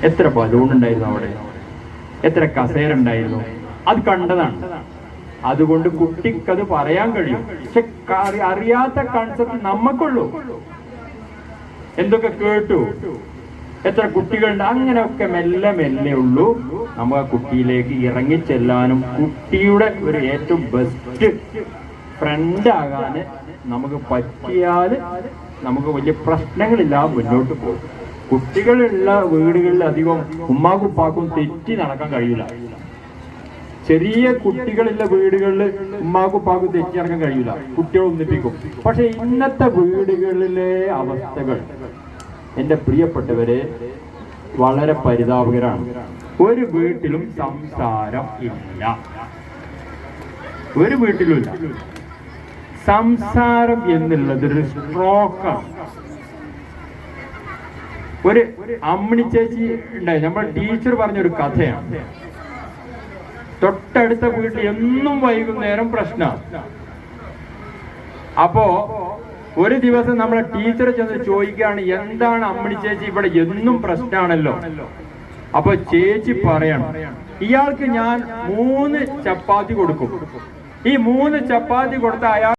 എത്ര ബലൂൺ ഉണ്ടായിരുന്നു അവിടെ, എത്ര കസേര ഉണ്ടായിരുന്നു, അത് കണ്ടതാണ്. അതുകൊണ്ട് കുട്ടിക്കത് പറയാൻ കഴിയും. പക്ഷെ അറിയാത്ത കൺസെപ്റ്റ് നമുക്കുള്ളൂ. എന്തൊക്കെ കേട്ടു, എത്ര കുട്ടികളുണ്ട്, അങ്ങനെയൊക്കെ മെല്ലെ മെല്ലെ ഉള്ളൂ നമുക്ക് ആ കുട്ടിയിലേക്ക് ഇറങ്ങിച്ചെല്ലാനും കുട്ടിയുടെ ഒരു ഏറ്റവും ബെസ്റ്റ് ഫ്രണ്ട് ആകാന് നമുക്ക് പറ്റിയാൽ നമുക്ക് വലിയ പ്രശ്നങ്ങളില്ലാതെ മുന്നോട്ട് പോകും. കുട്ടികളുള്ള വീടുകളിൽ അധികം ഉമ്മാക്കും ഉപ്പാക്കും തെറ്റി നടക്കാൻ കഴിയില്ല. ചെറിയ കുട്ടികളുള്ള വീടുകളിൽ ഉമ്മാക്കും ഉപ്പാക്കും തെറ്റി നടക്കാൻ കഴിയില്ല, കുട്ടികളെ ഒന്നിപ്പിക്കും. പക്ഷെ ഇന്നത്തെ വീടുകളിലെ അവസ്ഥകൾ എൻ്റെ പ്രിയപ്പെട്ടവരെ വളരെ പരിതാപകരമാണ്. ഒരു വീട്ടിലും സംസാരം ഇല്ല, ഒരു വീട്ടിലും ഇല്ല. സംസാരം എന്നുള്ളത് ഒരു സ്ട്രോക്കാണ്. ഒരു അമ്മിണി ചേച്ചി ഉണ്ടായി, നമ്മൾ ടീച്ചർ പറഞ്ഞൊരു കഥയാണ്. തൊട്ടടുത്ത വീട്ടിൽ എന്നും വൈകുന്നേരം പ്രശ്നമാണ്. അപ്പോ ഒരു ദിവസം നമ്മളെ ടീച്ചർ ചെന്ന് ചോദിക്കുകയാണ്, എന്താണ് അമ്മിണി ചേച്ചി ഇവിടെ എന്നും പ്രശ്നമാണല്ലോ. അപ്പൊ ചേച്ചി പറയണം, ഇയാൾക്ക് ഞാൻ 3 ചപ്പാത്തി കൊടുക്കും, ഈ 3 ചപ്പാത്തി കൊടുത്ത അയാൾ